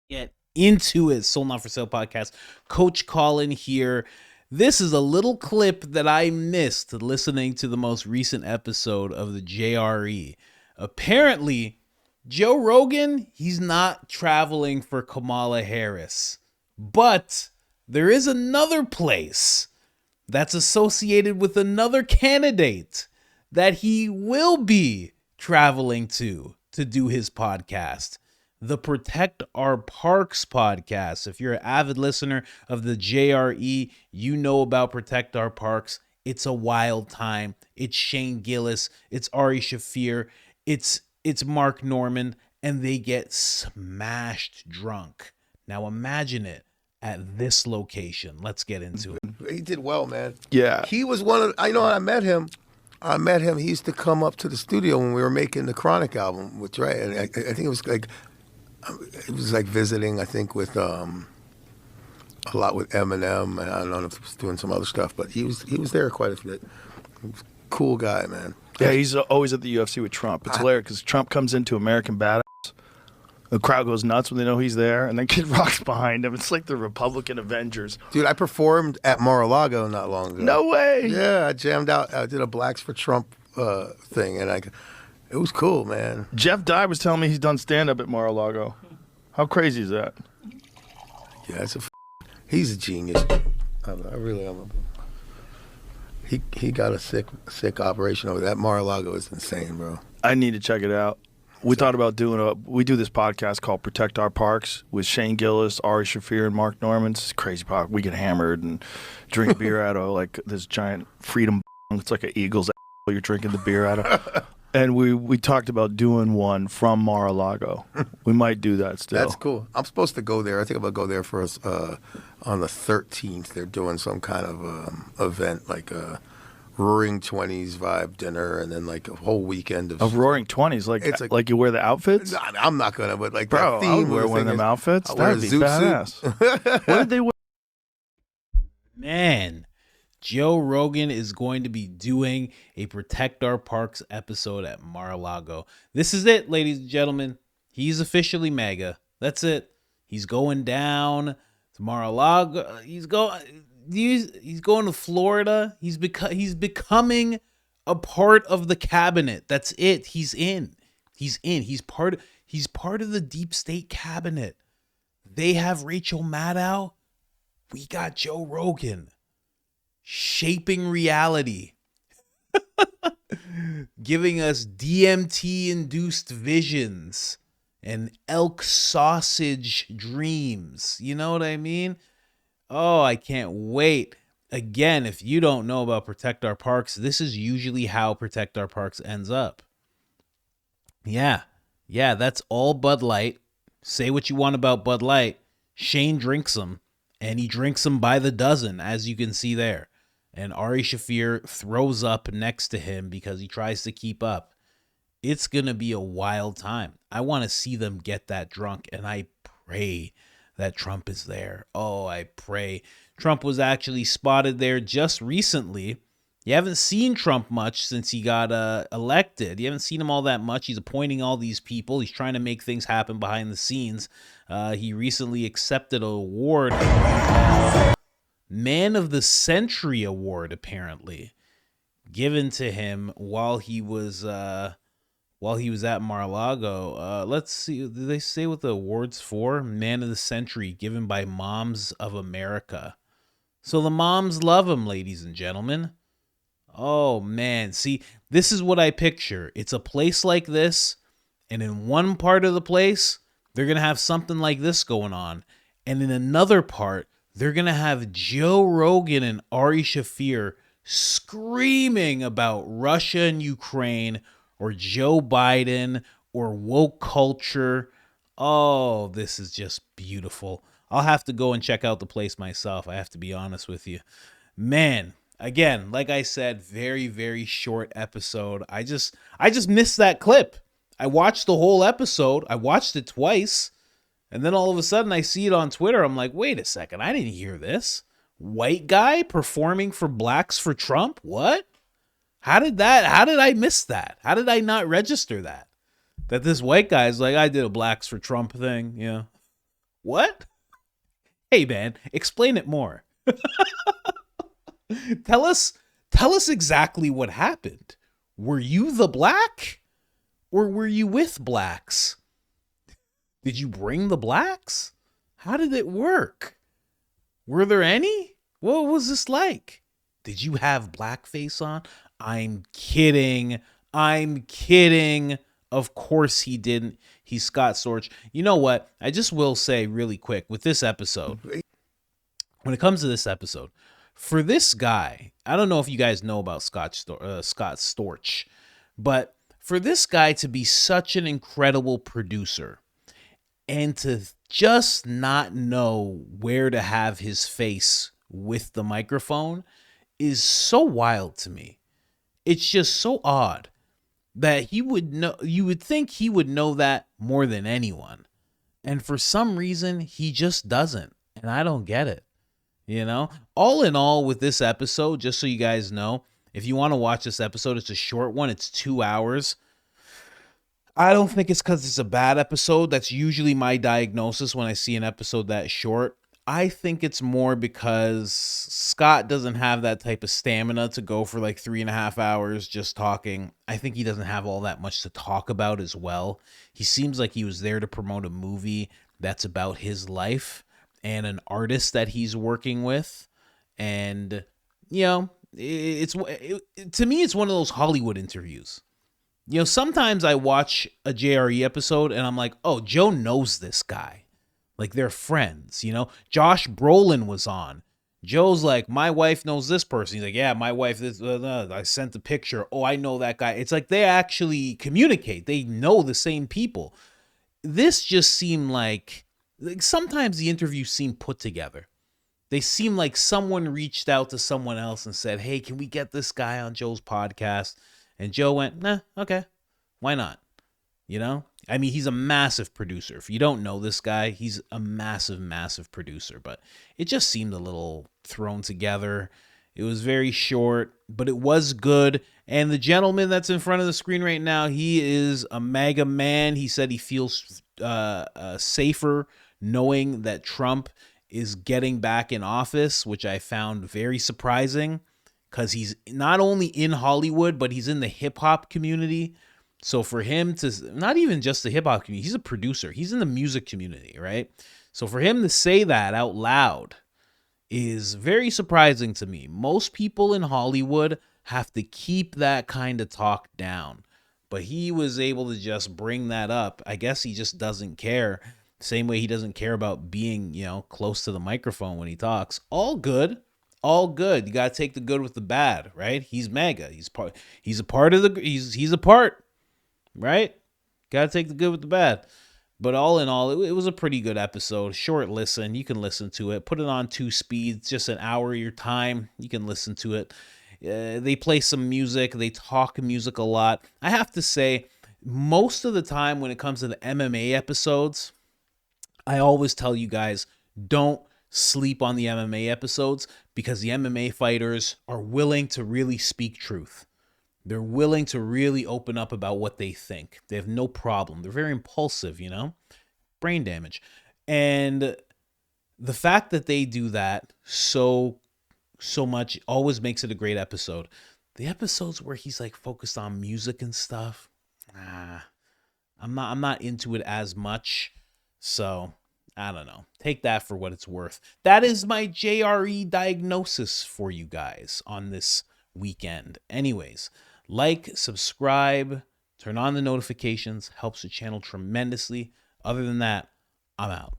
Get into it. Soul Not For Sale podcast. Coach Colin here. This is a little clip that I missed listening to the most recent episode of the JRE. Apparently, Joe Rogan, he's not traveling for Kamala Harris. But there is another place that's associated with another candidate that he will be traveling to do his podcast. The Protect Our Parks podcast. If you're an avid listener of the JRE, you know about Protect Our Parks. It's a wild time. It's Shane Gillis. It's Ari Shaffir. It's Mark Norman, and they get smashed drunk. Now imagine it at this location. Let's get into it. He did well, man. Yeah. He was one of, I know I met him. He used to come up to the studio when we were making the Chronic album with Dre. And I think it was like visiting, I think, with a lot with Eminem. And I don't know if he was doing some other stuff, but he was there quite a bit. He was a cool guy, man. Yeah, he's always at the UFC with Trump. It's hilarious because Trump comes into American Badass. The crowd goes nuts when they know he's there, and then Kid Rock's behind him. It's like the Republican Avengers. Dude, I performed at Mar-a-Lago not long ago. No way. Yeah, I jammed out. I did a Blacks for Trump thing, and it was cool, man. Jeff Dye was telling me he's done stand-up at Mar-a-Lago. How crazy is that? Yeah, he's a genius. I really am. He got a sick operation over that. Mar-a-Lago is insane, bro. I need to check it out. We thought about we do this podcast called Protect Our Parks with Shane Gillis, Ari Shaffir, and Mark Norman. It's a crazy podcast. We get hammered and drink beer out of like this giant freedom. It's like an eagle's asshole you're drinking the beer out of. And we talked about doing one from Mar-a-Lago. We might do that still. That's cool. I'm supposed to go there. I think I'm going to go there for us on the 13th. They're doing some kind of event, like a Roaring 20s vibe dinner, and then like a whole weekend of Roaring 20s, like you wear the outfits. Nah, I'm not gonna, but like bro, that theme. I would wear one of them outfits. That'd be badass. What did they wear? Man, Joe Rogan is going to be doing a Protect Our Parks episode at Mar-a-Lago. This is it, ladies and gentlemen. He's officially mega. That's it. He's going down to Mar-a-Lago. He's going to Florida. He's becoming a part of the cabinet. That's it. He's in. He's part of the deep state cabinet. They have Rachel Maddow. We got Joe Rogan. Shaping reality. Giving us DMT-induced visions and elk sausage dreams. You know what I mean? Oh, I can't wait. Again, if you don't know about Protect Our Parks, this is usually how Protect Our Parks ends up. Yeah, that's all Bud Light. Say what you want about Bud Light. Shane drinks them, and he drinks them by the dozen, as you can see there. And Ari Shaffir throws up next to him because he tries to keep up. It's going to be a wild time. I want to see them get that drunk, and I pray that Trump is there. Oh, I pray. Trump was actually spotted there just recently. You haven't seen Trump much since he got elected. You haven't seen him all that much. He's appointing all these people. He's trying to make things happen behind the scenes. He recently accepted an award, Man of the Century Award, apparently, given to him while he was at Mar-a-Lago. Let's see. Did they say what the award's for? Man of the Century, given by Moms of America. So the moms love him, ladies and gentlemen. Oh, man. See, this is what I picture. It's a place like this, and in one part of the place, they're going to have something like this going on. And in another part, they're going to have Joe Rogan and Ari Shaffir screaming about Russia and Ukraine, or Joe Biden, or woke culture. Oh, this is just beautiful. I'll have to go and check out the place myself. I have to be honest with you. Man, again, like I said, very, very short episode. I just missed that clip. I watched the whole episode. I watched it twice. And then all of a sudden I see it on Twitter. I'm like, wait a second. I didn't hear this. White guy performing for Blacks for Trump? What? How did I miss that? How did I not register that? That this white guy is like, I did a Blacks for Trump thing. Yeah. What? Hey, man, explain it more. Tell us exactly what happened. Were you the black? Or were you with blacks? Did you bring the blacks? How did it work? Were there any? What was this like? Did you have blackface on? I'm kidding. Of course he didn't. He's Scott Storch. You know what? I just will say really quick with this episode, when it comes to this episode, for this guy, I don't know if you guys know about Scott Storch, but for this guy to be such an incredible producer and to just not know where to have his face with the microphone is so wild to me. It's just so odd that he would know. You would think he would know that more than anyone. And for some reason, he just doesn't. And I don't get it. You know, all in all, with this episode, just so you guys know, if you want to watch this episode, it's a short one. It's 2 hours. I don't think it's because it's a bad episode. That's usually my diagnosis when I see an episode that short. I think it's more because Scott doesn't have that type of stamina to go for like 3.5 hours just talking. I think he doesn't have all that much to talk about as well. He seems like he was there to promote a movie that's about his life and an artist that he's working with. And, you know, to me, it's one of those Hollywood interviews. You know, sometimes I watch a JRE episode and I'm like, oh, Joe knows this guy. Like, they're friends, you know? Josh Brolin was on. Joe's like, my wife knows this person. He's like, yeah, my wife, I sent the picture. Oh, I know that guy. It's like they actually communicate. They know the same people. This just seemed like sometimes the interviews seem put together. They seem like someone reached out to someone else and said, hey, can we get this guy on Joe's podcast? And Joe went, nah, okay, why not? You know? I mean, he's a massive producer. If you don't know this guy, he's a massive, massive producer. But it just seemed a little thrown together. It was very short, but it was good. And the gentleman that's in front of the screen right now, he is a MAGA man. He said he feels safer knowing that Trump is getting back in office, which I found very surprising because he's not only in Hollywood, but he's in the hip hop community. So for him to, not even just the hip hop community, he's a producer. He's in the music community, right? So for him to say that out loud is very surprising to me. Most people in Hollywood have to keep that kind of talk down. But he was able to just bring that up. I guess he just doesn't care. Same way he doesn't care about being, you know, close to the microphone when he talks. All good. All good. You got to take the good with the bad, right? He's MAGA. He's a part of the, he's a part. Right? Got to take the good with the bad. But all in all, it was a pretty good episode. Short listen. You can listen to it. Put it on 2 speeds. Just an hour of your time. You can listen to it. They play some music. They talk music a lot. I have to say, most of the time when it comes to the MMA episodes, I always tell you guys, don't sleep on the MMA episodes because the MMA fighters are willing to really speak truth. They're willing to really open up about what they think. They have no problem. They're very impulsive, you know? Brain damage. And the fact that they do that so much always makes it a great episode. The episodes where he's like focused on music and stuff, I'm not into it as much. So, I don't know. Take that for what it's worth. That is my JRE diagnosis for you guys on this weekend. Anyways, like, subscribe, turn on the notifications, helps the channel tremendously. Other than that, I'm out.